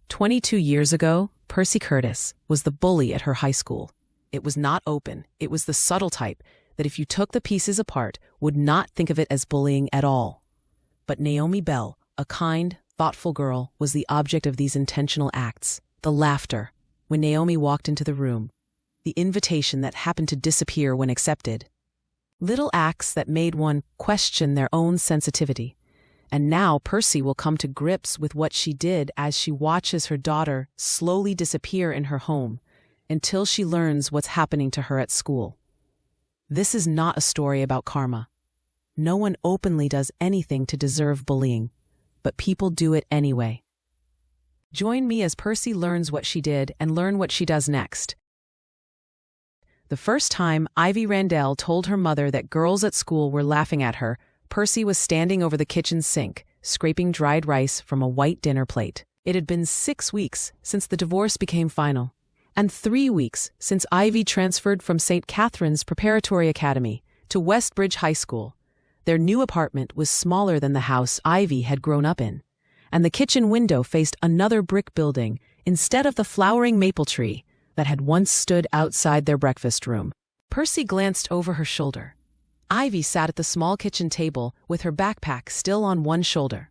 22 years ago, Percy Curtis was the bully at her high school. It was not open. It was the subtle type that if you took the pieces apart, would not think of it as bullying at all. But Naomi Bell, a kind, thoughtful girl, was the object of these intentional acts. The laughter when Naomi walked into the room. The invitation that happened to disappear when accepted. Little acts that made one question their own sensitivity. And now Percy will come to grips with what she did as she watches her daughter slowly disappear in her home until she learns what's happening to her at school. This is not a story about karma. No one openly does anything to deserve bullying, but people do it anyway. Join me as Percy learns what she did and learn what she does next. The first time Ivy Randell told her mother that girls at school were laughing at her, Percy was standing over the kitchen sink, scraping dried rice from a white dinner plate. It had been 6 weeks since the divorce became final, and 3 weeks since Ivy transferred from St. Catherine's Preparatory Academy to Westbridge High School. Their new apartment was smaller than the house Ivy had grown up in, and the kitchen window faced another brick building instead of the flowering maple tree that had once stood outside their breakfast room. Percy glanced over her shoulder. Ivy sat at the small kitchen table with her backpack still on one shoulder.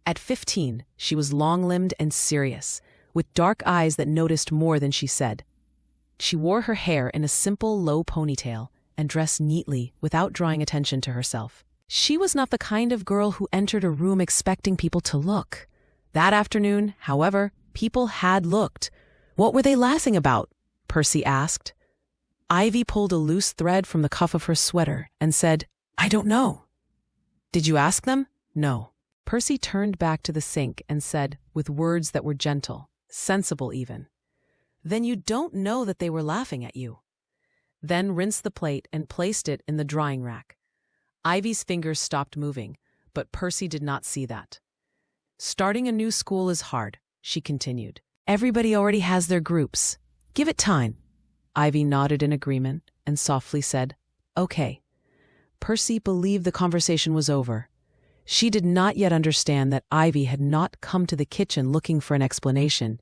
At 15, she was long-limbed and serious, with dark eyes that noticed more than she said. She wore her hair in a simple, low ponytail and dressed neatly without drawing attention to herself. She was not the kind of girl who entered a room expecting people to look. That afternoon, however, people had looked. What were they laughing about? Percy asked. Ivy pulled a loose thread from the cuff of her sweater and said, "I don't know." "Did you ask them?" "No." Percy turned back to the sink and said, with words that were gentle, sensible even, "Then you don't know that they were laughing at you." Then rinsed the plate and placed it in the drying rack. Ivy's fingers stopped moving, but Percy did not see that. "Starting a new school is hard," she continued. "Everybody already has their groups. Give it time." Ivy nodded in agreement and softly said, "Okay." Percy believed the conversation was over. She did not yet understand that Ivy had not come to the kitchen looking for an explanation.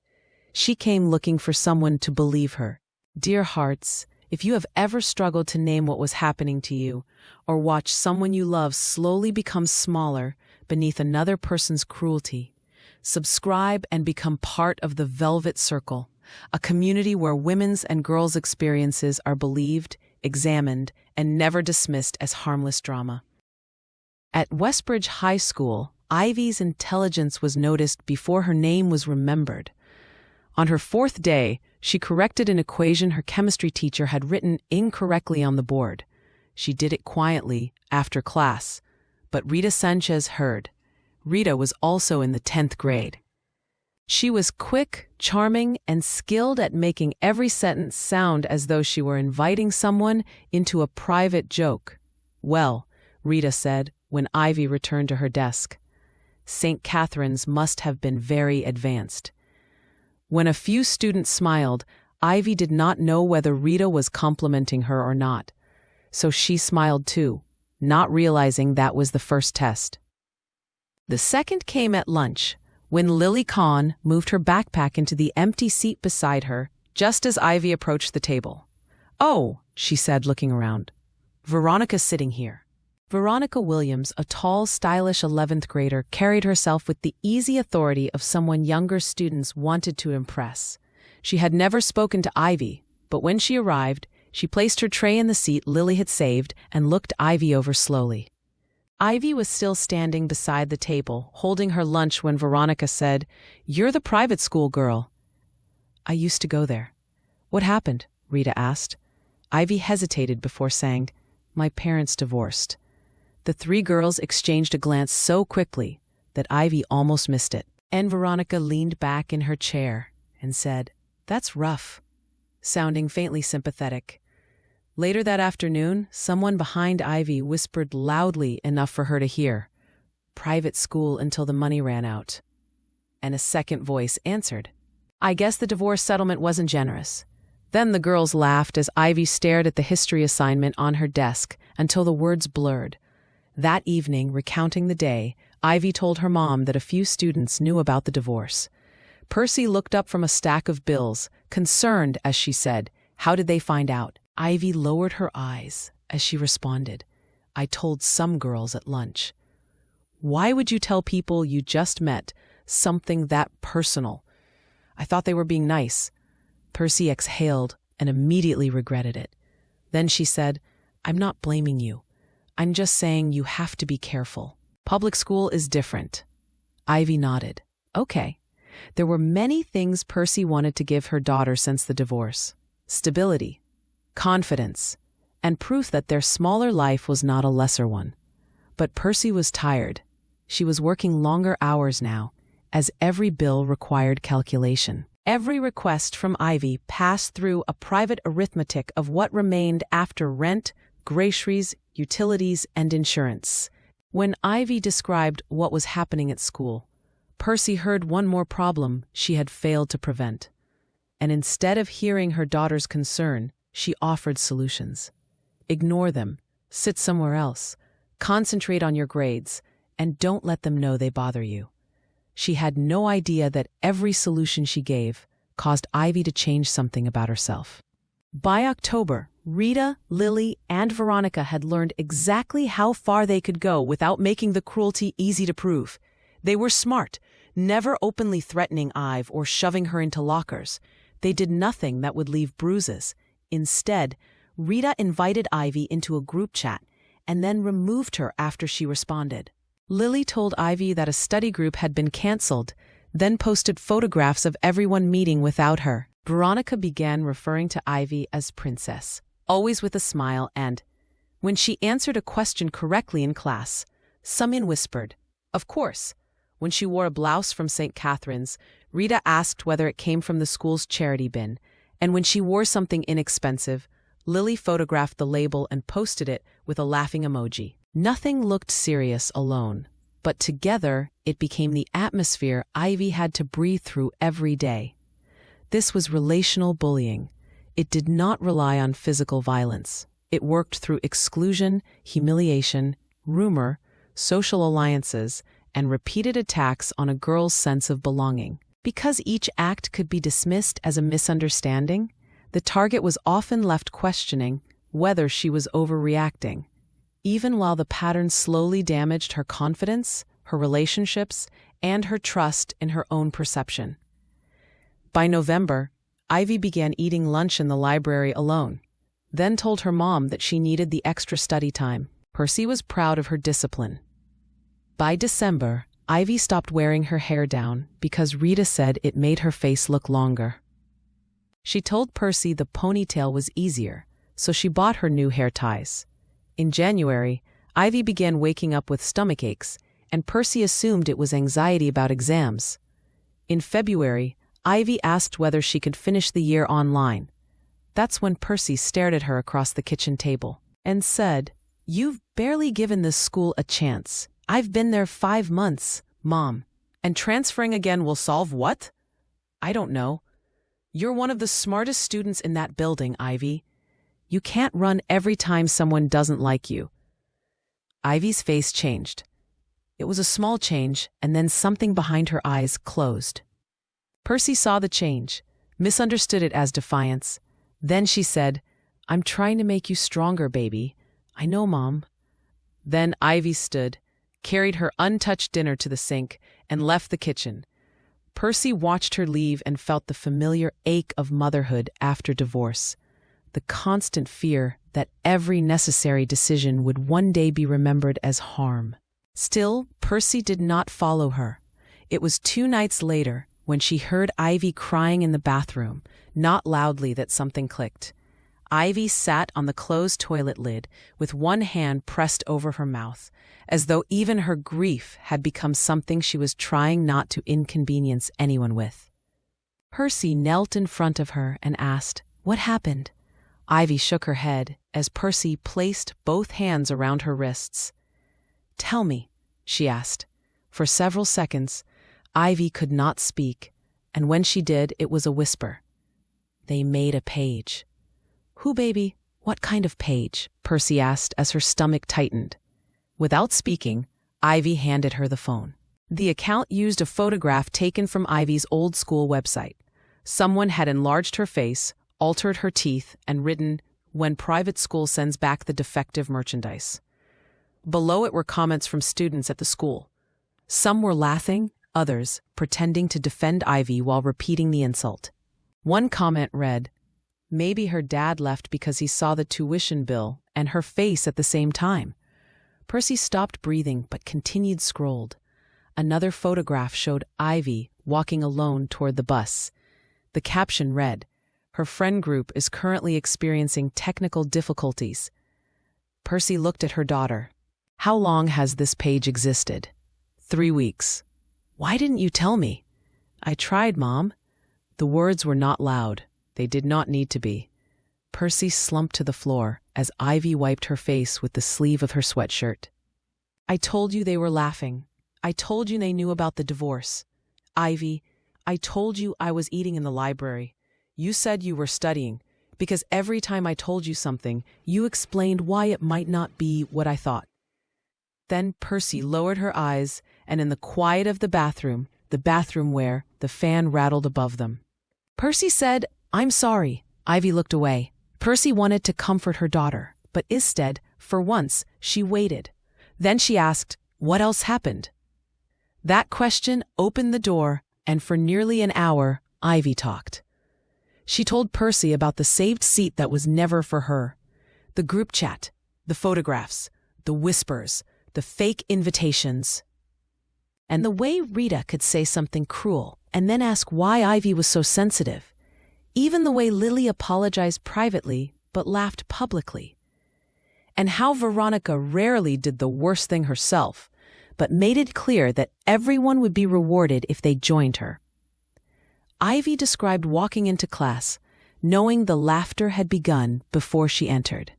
She came looking for someone to believe her. Dear hearts, if you have ever struggled to name what was happening to you, or watch someone you love slowly become smaller beneath another person's cruelty, subscribe and become part of the Velvet Circle, a community where women's and girls' experiences are believed, examined, and never dismissed as harmless drama. At Westbridge High School, Ivy's intelligence was noticed before her name was remembered. On her 4th day, she corrected an equation her chemistry teacher had written incorrectly on the board. She did it quietly, after class, but Rita Sanchez heard. Rita was also in the 10th grade. She was quick, charming, and skilled at making every sentence sound as though she were inviting someone into a private joke. "Well," Rita said when Ivy returned to her desk, "St. Catherine's must have been very advanced." When a few students smiled, Ivy did not know whether Rita was complimenting her or not, so she smiled too, not realizing that was the first test. The second came at lunch, when Lily Kahn moved her backpack into the empty seat beside her, just as Ivy approached the table. "Oh," she said, looking around. "Veronica's sitting here." Veronica Williams, a tall, stylish 11th grader, carried herself with the easy authority of someone younger students wanted to impress. She had never spoken to Ivy, but when she arrived, she placed her tray in the seat Lily had saved and looked Ivy over slowly. Ivy was still standing beside the table, holding her lunch when Veronica said, "You're the private school girl." "I used to go there." "What happened?" Rita asked. Ivy hesitated before saying, "My parents divorced." The 3 girls exchanged a glance so quickly that Ivy almost missed it. And Veronica leaned back in her chair and said, "That's rough," sounding faintly sympathetic. Later that afternoon, someone behind Ivy whispered loudly enough for her to hear, "Private school until the money ran out." And a second voice answered, "I guess the divorce settlement wasn't generous." Then the girls laughed as Ivy stared at the history assignment on her desk until the words blurred. That evening, recounting the day, Ivy told her mom that a few students knew about the divorce. Percy looked up from a stack of bills, concerned as she said, "How did they find out?" Ivy lowered her eyes as she responded, "I told some girls at lunch." "Why would you tell people you just met something that personal?" "I thought they were being nice." Percy exhaled and immediately regretted it. Then she said, "I'm not blaming you. I'm just saying you have to be careful. Public school is different." Ivy nodded. Okay. There were many things Percy wanted to give her daughter since the divorce. Stability, confidence, and proof that their smaller life was not a lesser one. But Percy was tired. She was working longer hours now, as every bill required calculation. Every request from Ivy passed through a private arithmetic of what remained after rent, groceries, utilities, and insurance. When Ivy described what was happening at school, Percy heard one more problem she had failed to prevent. And instead of hearing her daughter's concern, she offered solutions. Ignore them, sit somewhere else, concentrate on your grades, and don't let them know they bother you. She had no idea that every solution she gave caused Ivy to change something about herself. By October, Rita, Lily, and Veronica had learned exactly how far they could go without making the cruelty easy to prove. They were smart, never openly threatening Ive or shoving her into lockers. They did nothing that would leave bruises. Instead, Rita invited Ivy into a group chat and then removed her after she responded. Lily told Ivy that a study group had been canceled, then posted photographs of everyone meeting without her. Veronica began referring to Ivy as Princess, always with a smile, and, when she answered a question correctly in class, someone whispered, "Of course." When she wore a blouse from St. Catherine's, Rita asked whether it came from the school's charity bin, and when she wore something inexpensive, Lily photographed the label and posted it with a laughing emoji. Nothing looked serious alone, but together it became the atmosphere Ivy had to breathe through every day. This was relational bullying. It did not rely on physical violence. It worked through exclusion, humiliation, rumor, social alliances, and repeated attacks on a girl's sense of belonging. Because each act could be dismissed as a misunderstanding, the target was often left questioning whether she was overreacting. Even while the pattern slowly damaged her confidence, her relationships, and her trust in her own perception. By November, Ivy began eating lunch in the library alone, then told her mom that she needed the extra study time. Percy was proud of her discipline. By December, Ivy stopped wearing her hair down because Rita said it made her face look longer. She told Percy the ponytail was easier, so she bought her new hair ties. In January, Ivy began waking up with stomach aches, and Percy assumed it was anxiety about exams. In February, Ivy asked whether she could finish the year online. That's when Percy stared at her across the kitchen table and said, "You've barely given this school a chance. I've been there 5 months, Mom. And transferring again will solve what?" "I don't know. You're one of the smartest students in that building, Ivy. You can't run every time someone doesn't like you." Ivy's face changed. It was a small change, and then something behind her eyes closed. Percy saw the change, misunderstood it as defiance. Then she said, "I'm trying to make you stronger, baby." "I know, Mom." Then Ivy stood, carried her untouched dinner to the sink, and left the kitchen. Percy watched her leave and felt the familiar ache of motherhood after divorce, the constant fear that every necessary decision would one day be remembered as harm. Still, Percy did not follow her. It was 2 nights later, when she heard Ivy crying in the bathroom, not loudly, that something clicked. Ivy sat on the closed toilet lid with one hand pressed over her mouth, as though even her grief had become something she was trying not to inconvenience anyone with. Percy knelt in front of her and asked, "What happened?" Ivy shook her head as Percy placed both hands around her wrists. "Tell me," she asked. For several seconds, Ivy could not speak, and when she did, it was a whisper. "They made a page." "Who, baby? What kind of page?" Percy asked as her stomach tightened. Without speaking, Ivy handed her the phone. The account used a photograph taken from Ivy's old school website. Someone had enlarged her face, altered her teeth, and written, "When private school sends back the defective merchandise." Below it were comments from students at the school. Some were laughing, others pretending to defend Ivy while repeating the insult. One comment read, "Maybe her dad left because he saw the tuition bill and her face at the same time." Percy stopped breathing but continued scrolled. Another photograph showed Ivy walking alone toward the bus. The caption read, "Her friend group is currently experiencing technical difficulties." Percy looked at her daughter. "How long has this page existed?" 3 weeks. "Why didn't you tell me?" "I tried, Mom." The words were not loud. They did not need to be. Percy slumped to the floor as Ivy wiped her face with the sleeve of her sweatshirt. "I told you they were laughing. I told you they knew about the divorce. Ivy, I told you I was eating in the library. You said you were studying, because every time I told you something, you explained why it might not be what I thought." Then Percy lowered her eyes, and in the quiet of the bathroom where the fan rattled above them, Percy said, "I'm sorry." Ivy looked away. Percy wanted to comfort her daughter, but instead, for once, she waited. Then she asked, "What else happened?" That question opened the door, and for nearly an hour, Ivy talked. She told Percy about the saved seat that was never for her, the group chat, the photographs, the whispers, the fake invitations, and the way Rita could say something cruel and then ask why Ivy was so sensitive, even the way Lily apologized privately but laughed publicly, and how Veronica rarely did the worst thing herself, but made it clear that everyone would be rewarded if they joined her. Ivy described walking into class, knowing the laughter had begun before she entered.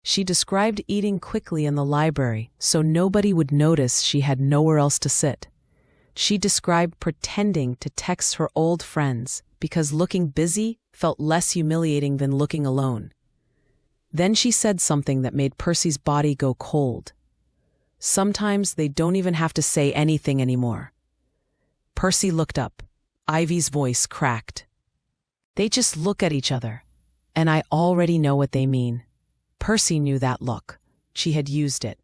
She described eating quickly in the library so nobody would notice she had nowhere else to sit. She described pretending to text her old friends because looking busy felt less humiliating than looking alone. Then she said something that made Percy's body go cold. Sometimes they don't even have to say anything anymore. Percy looked up. Ivy's voice cracked. "They just look at each other, and I already know what they mean." Percy knew that look. She had used it.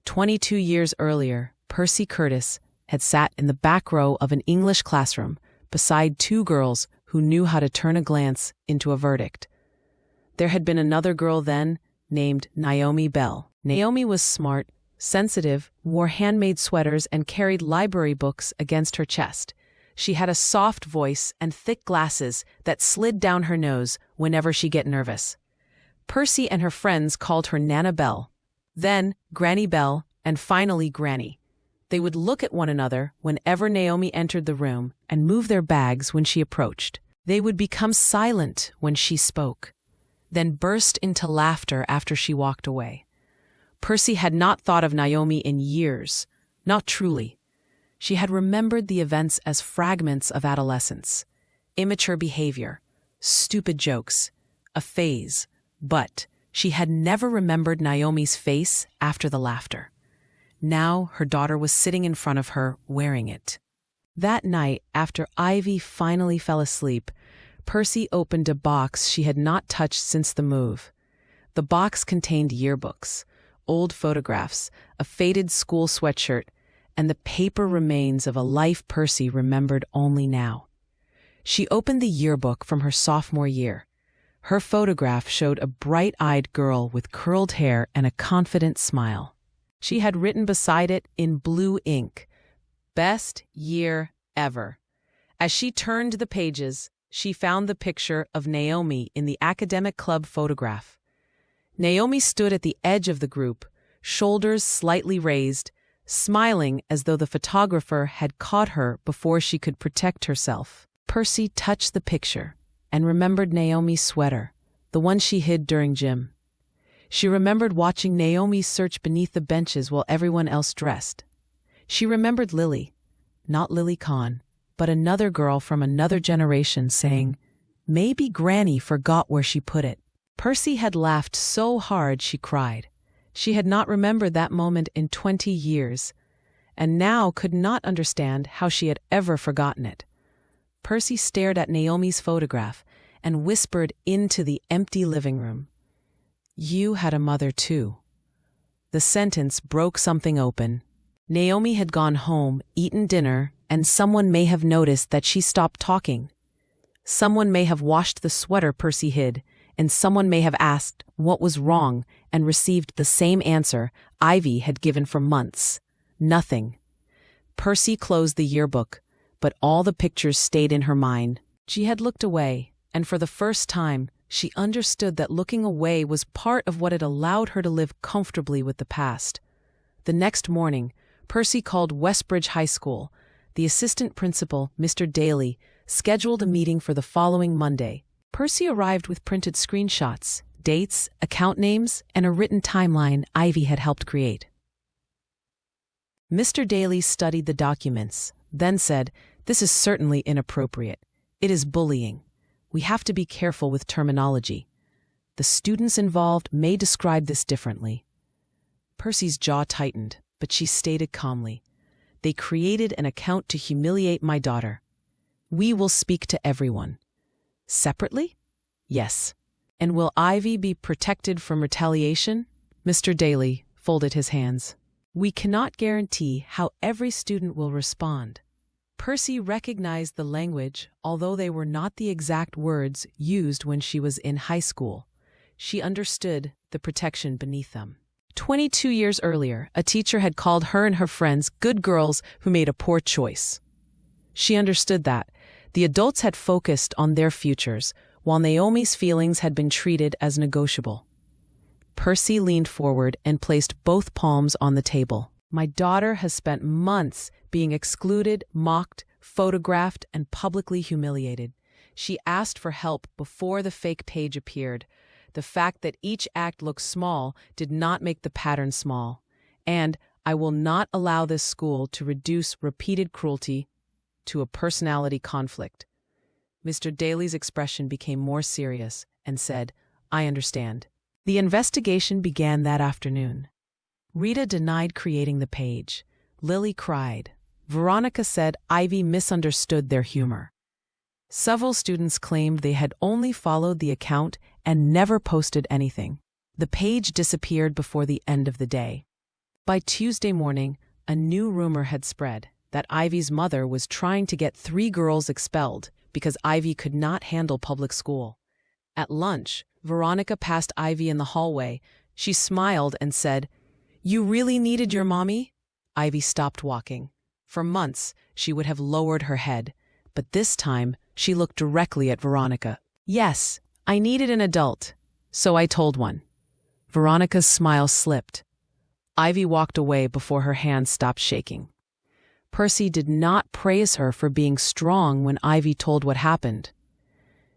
22 years earlier, Percy Curtis had sat in the back row of an English classroom beside 2 girls who knew how to turn a glance into a verdict. There had been another girl then, named Naomi Bell. Naomi was smart, sensitive, wore handmade sweaters, and carried library books against her chest. She had a soft voice and thick glasses that slid down her nose whenever she got nervous. Percy and her friends called her Nana Bell, then Granny Bell, and finally Granny. They would look at one another whenever Naomi entered the room and move their bags when she approached. They would become silent when she spoke, then burst into laughter after she walked away. Percy had not thought of Naomi in years, not truly. She had remembered the events as fragments of adolescence, immature behavior, stupid jokes, a phase, but she had never remembered Naomi's face after the laughter. Now her daughter was sitting in front of her, wearing it. That night, after Ivy finally fell asleep, Percy opened a box she had not touched since the move. The box contained yearbooks, old photographs, a faded school sweatshirt, and the paper remains of a life Percy remembered only now. She opened the yearbook from her sophomore year. Her photograph showed a bright-eyed girl with curled hair and a confident smile. She had written beside it in blue ink, "Best year ever." As she turned the pages, she found the picture of Naomi in the academic club photograph. Naomi stood at the edge of the group, shoulders slightly raised, smiling as though the photographer had caught her before she could protect herself. Percy touched the picture and remembered Naomi's sweater, the one she hid during gym. She remembered watching Naomi search beneath the benches while everyone else dressed. She remembered Lily, not Lily Kahn, but another girl from another generation saying, "Maybe Granny forgot where she put it." Percy had laughed so hard she cried. She had not remembered that moment in 20 years. and now could not understand how she had ever forgotten it. Percy stared at Naomi's photograph and whispered into the empty living room, "You had a mother too." The sentence broke something open. Naomi had gone home, eaten dinner, and someone may have noticed that she stopped talking. Someone may have washed the sweater Percy hid, and someone may have asked what was wrong and received the same answer Ivy had given for months: nothing. Percy closed the yearbook, but all the pictures stayed in her mind. She had looked away, and for the first time, she understood that looking away was part of what had allowed her to live comfortably with the past. The next morning, Percy called Westbridge High School. The assistant principal, Mr. Daly, scheduled a meeting for the following Monday. Percy arrived with printed screenshots, dates, account names, and a written timeline Ivy had helped create. Mr. Daly studied the documents, then said, "This is certainly inappropriate. It is bullying. We have to be careful with terminology. The students involved may describe this differently." Percy's jaw tightened, but she stated calmly, "They created an account to humiliate my daughter. We will speak to everyone." "Separately?" "Yes." "And will Ivy be protected from retaliation?" Mr. Daly folded his hands. "We cannot guarantee how every student will respond." Percy recognized the language, although they were not the exact words used when she was in high school. She understood the protection beneath them. 22 years earlier, a teacher had called her and her friends good girls who made a poor choice. She understood that. The adults had focused on their futures, while Naomi's feelings had been treated as negotiable. Percy leaned forward and placed both palms on the table. "My daughter has spent months being excluded, mocked, photographed, and publicly humiliated. She asked for help before the fake page appeared. The fact that each act looked small did not make the pattern small. And I will not allow this school to reduce repeated cruelty to a personality conflict." Mr. Daly's expression became more serious and said, "I understand." The investigation began that afternoon. Rita denied creating the page. Lily cried. Veronica said Ivy misunderstood their humor. Several students claimed they had only followed the account and never posted anything. The page disappeared before the end of the day. By Tuesday morning, a new rumor had spread that Ivy's mother was trying to get 3 girls expelled because Ivy could not handle public school. At lunch, Veronica passed Ivy in the hallway. She smiled and said, "You really needed your mommy?" Ivy stopped walking. For months, she would have lowered her head, but this time she looked directly at Veronica. "Yes, I needed an adult, so I told one." Veronica's smile slipped. Ivy walked away before her hands stopped shaking. Percy did not praise her for being strong when Ivy told what happened.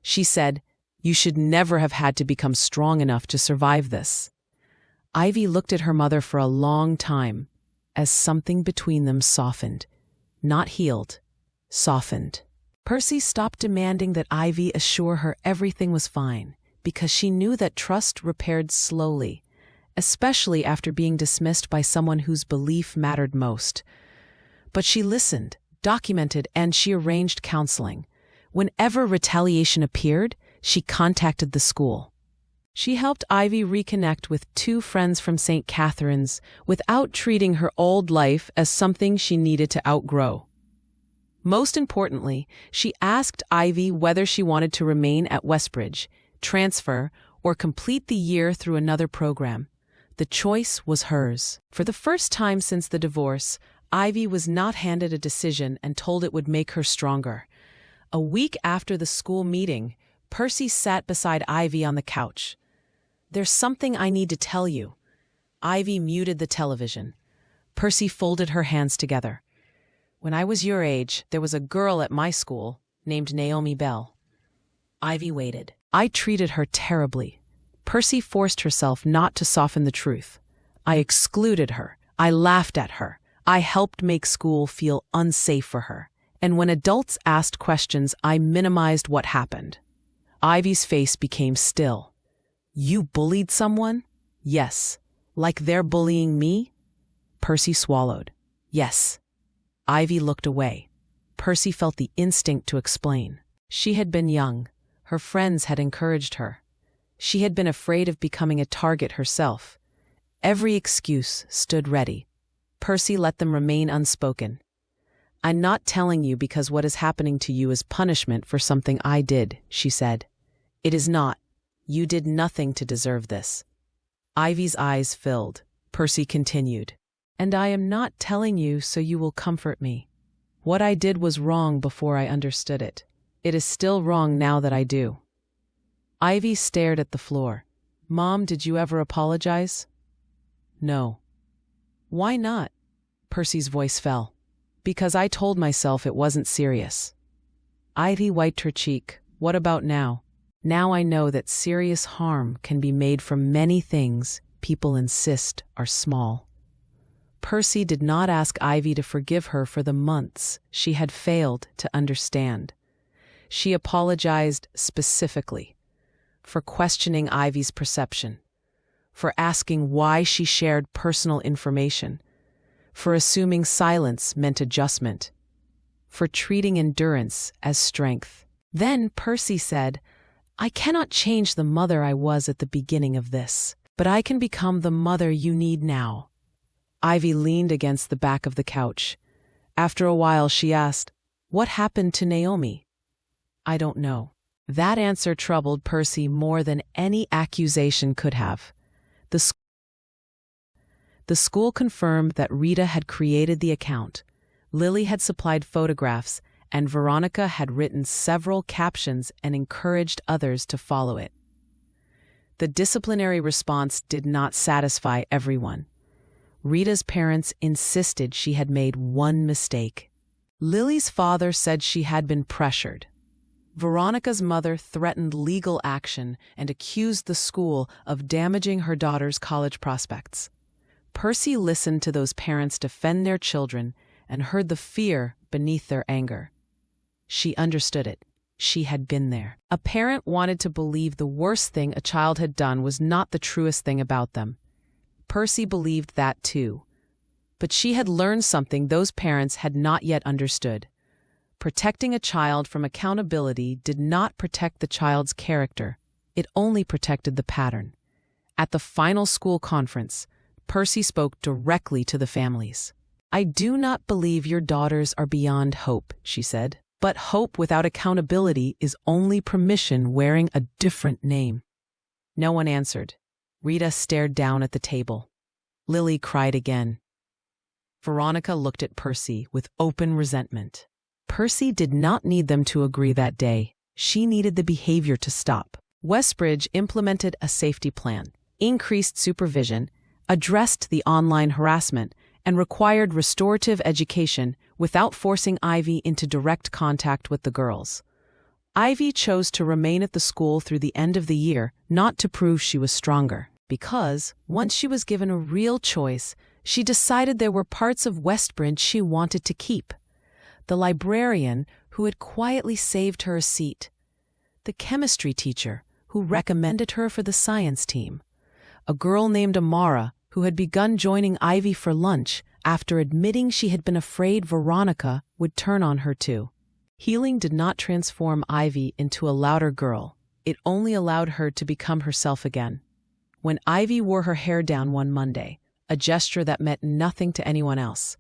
She said, "You should never have had to become strong enough to survive this." Ivy looked at her mother for a long time, as something between them softened. Not healed, softened. Percy stopped demanding that Ivy assure her everything was fine, because she knew that trust repaired slowly, especially after being dismissed by someone whose belief mattered most. But she listened, documented, and she arranged counseling. Whenever retaliation appeared, she contacted the school. She helped Ivy reconnect with 2 friends from St. Catherine's without treating her old life as something she needed to outgrow. Most importantly, she asked Ivy whether she wanted to remain at Westbridge, transfer, or complete the year through another program. The choice was hers. For the first time since the divorce, Ivy was not handed a decision and told it would make her stronger. A week after the school meeting, Percy sat beside Ivy on the couch. "There's something I need to tell you." Ivy muted the television. Percy folded her hands together. "When I was your age, there was a girl at my school named Naomi Bell." Ivy waited. "I treated her terribly." Percy forced herself not to soften the truth. "I excluded her. I laughed at her. I helped make school feel unsafe for her. And when adults asked questions, I minimized what happened." Ivy's face became still. "You bullied someone?" "Yes. Like they're bullying me?" Percy swallowed. Yes. Ivy looked away. Percy felt the instinct to explain. She had been young. Her friends had encouraged her. She had been afraid of becoming a target herself. Every excuse stood ready. Percy let them remain unspoken. I'm not telling you because what is happening to you is punishment for something I did, she said. It is not. You did nothing to deserve this. Ivy's eyes filled. Percy continued. And I am not telling you so you will comfort me. What I did was wrong before I understood it. It is still wrong now that I do. Ivy stared at the floor. Mom, did you ever apologize? No. Why not? Percy's voice fell. Because I told myself it wasn't serious. Ivy wiped her cheek. What about now? Now I know that serious harm can be made from many things people insist are small. Percy did not ask Ivy to forgive her for the months she had failed to understand. She apologized specifically for questioning Ivy's perception, for asking why she shared personal information, for assuming silence meant adjustment, for treating endurance as strength. Then Percy said, I cannot change the mother I was at the beginning of this, but I can become the mother you need now. Ivy leaned against the back of the couch. After a while, she asked, What happened to Naomi? I don't know. That answer troubled Percy more than any accusation could have. The school confirmed that Rita had created the account. Lily had supplied photographs, and Veronica had written several captions and encouraged others to follow it. The disciplinary response did not satisfy everyone. Rita's parents insisted she had made one mistake. Lily's father said she had been pressured. Veronica's mother threatened legal action and accused the school of damaging her daughter's college prospects. Percy listened to those parents defend their children and heard the fear beneath their anger. She understood it. She had been there. A parent wanted to believe the worst thing a child had done was not the truest thing about them. Percy believed that too. But she had learned something those parents had not yet understood. Protecting a child from accountability did not protect the child's character. It only protected the pattern. At the final school conference, Percy spoke directly to the families. I do not believe your daughters are beyond hope, she said. But hope without accountability is only permission wearing a different name. No one answered. Rita stared down at the table. Lily cried again. Veronica looked at Percy with open resentment. Percy did not need them to agree that day. She needed the behavior to stop. Westbridge implemented a safety plan, increased supervision, addressed the online harassment, and required restorative education without forcing Ivy into direct contact with the girls. Ivy chose to remain at the school through the end of the year, not to prove she was stronger. Because, once she was given a real choice, she decided there were parts of Westbridge she wanted to keep. The librarian who had quietly saved her a seat. The chemistry teacher who recommended her for the science team. A girl named Amara who had begun joining Ivy for lunch after admitting she had been afraid Veronica would turn on her too. Healing did not transform Ivy into a louder girl. It only allowed her to become herself again. When Ivy wore her hair down one Monday, a gesture that meant nothing to anyone else,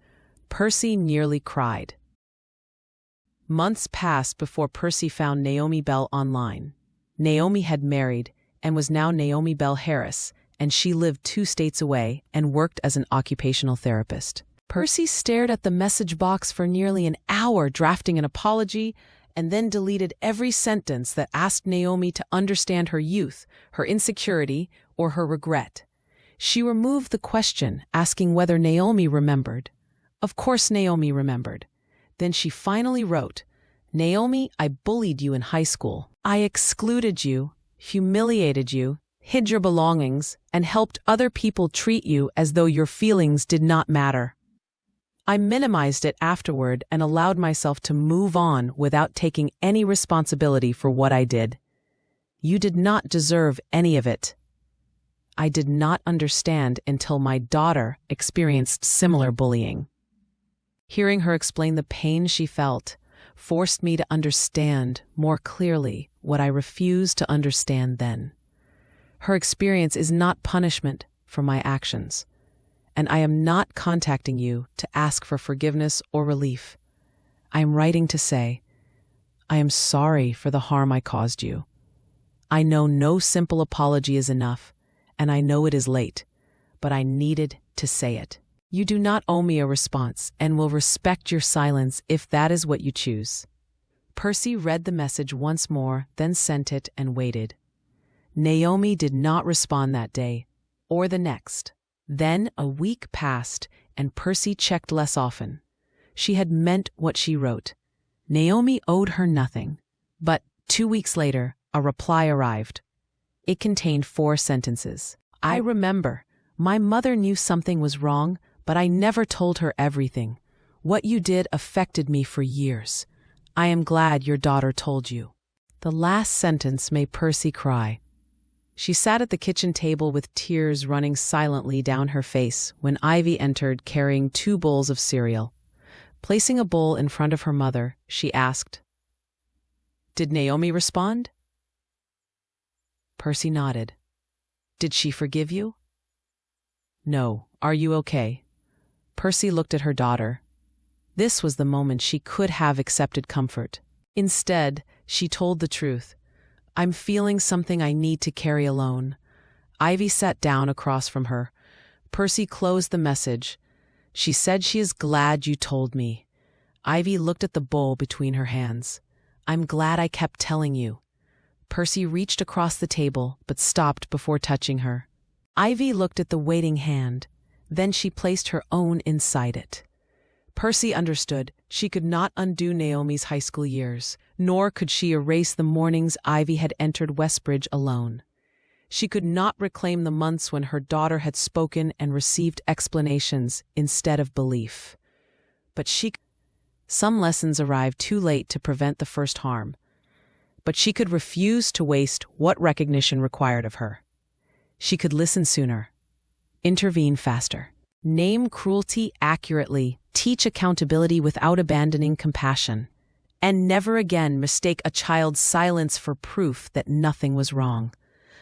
Percy nearly cried. Months passed before Percy found Naomi Bell online. Naomi had married and was now Naomi Bell Harris, and she lived 2 states away and worked as an occupational therapist. Percy stared at the message box for nearly an hour drafting an apology and then deleted every sentence that asked Naomi to understand her youth, her insecurity, or her regret. She removed the question, asking whether Naomi remembered. Of course Naomi remembered. Then she finally wrote, Naomi, I bullied you in high school. I excluded you, humiliated you, hid your belongings, and helped other people treat you as though your feelings did not matter. I minimized it afterward and allowed myself to move on without taking any responsibility for what I did. You did not deserve any of it. I did not understand until my daughter experienced similar bullying. Hearing her explain the pain she felt forced me to understand more clearly what I refused to understand then. Her experience is not punishment for my actions, and I am not contacting you to ask for forgiveness or relief. I am writing to say, I am sorry for the harm I caused you. I know no simple apology is enough, and I know it is late, but I needed to say it. You do not owe me a response and will respect your silence if that is what you choose. Percy read the message once more, then sent it and waited. Naomi did not respond that day, or the next. Then a week passed, and Percy checked less often. She had meant what she wrote. Naomi owed her nothing. But 2 weeks later, a reply arrived. It contained 4 sentences. I remember. My mother knew something was wrong, but I never told her everything. What you did affected me for years. I am glad your daughter told you. The last sentence made Percy cry. She sat at the kitchen table with tears running silently down her face when Ivy entered carrying 2 bowls of cereal. Placing a bowl in front of her mother, she asked, "Did Naomi respond?" Percy nodded. "Did she forgive you?" "No. Are you okay?" Percy looked at her daughter. This was the moment she could have accepted comfort. Instead, she told the truth. I'm feeling something I need to carry alone. Ivy sat down across from her. Percy closed the message. She said she is glad you told me. Ivy looked at the bowl between her hands. I'm glad I kept telling you. Percy reached across the table, but stopped before touching her. Ivy looked at the waiting hand. Then she placed her own inside it. Percy understood she could not undo Naomi's high school years, nor could she erase the mornings Ivy had entered Westbridge alone. She could not reclaim the months when her daughter had spoken and received explanations instead of belief. But some lessons arrived too late to prevent the first harm. But she could refuse to waste what recognition required of her. She could listen sooner. Intervene faster. Name cruelty accurately. Teach accountability without abandoning compassion. And never again mistake a child's silence for proof that nothing was wrong.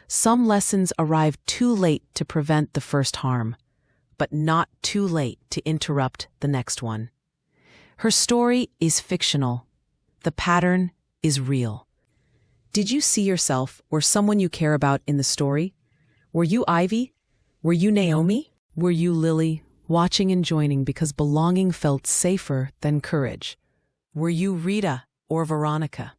Some lessons arrived too late to prevent the first harm, but not too late to interrupt the next one. Her story is fictional. The pattern is real. Did you see yourself or someone you care about in the story? Were you Ivy? Were you Naomi? Were you Lily, watching and joining because belonging felt safer than courage? Were you Rita or Veronica,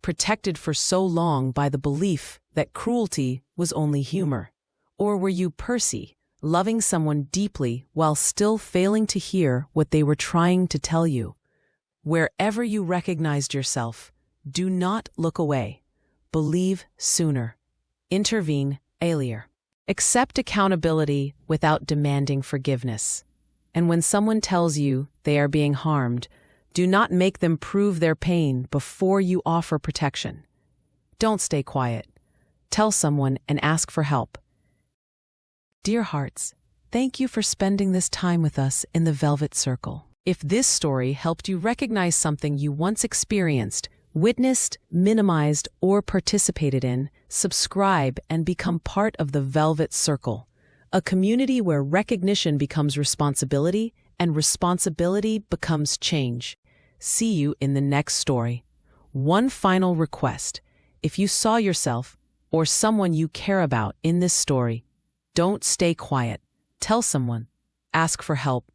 protected for so long by the belief that cruelty was only humor? Or were you Percy, loving someone deeply while still failing to hear what they were trying to tell you? Wherever you recognized yourself, do not look away. Believe sooner. Intervene earlier. Accept accountability without demanding forgiveness. And when someone tells you they are being harmed, do not make them prove their pain before you offer protection. Don't stay quiet. Tell someone and ask for help. Dear hearts, thank you for spending this time with us in the Velvet Circle. If this story helped you recognize something you once experienced, witnessed, minimized, or participated in, subscribe and become part of the Velvet Circle, a community where recognition becomes responsibility and responsibility becomes change. See you in the next story. One final request. If you saw yourself or someone you care about in this story, don't stay quiet. Tell someone. Ask for help.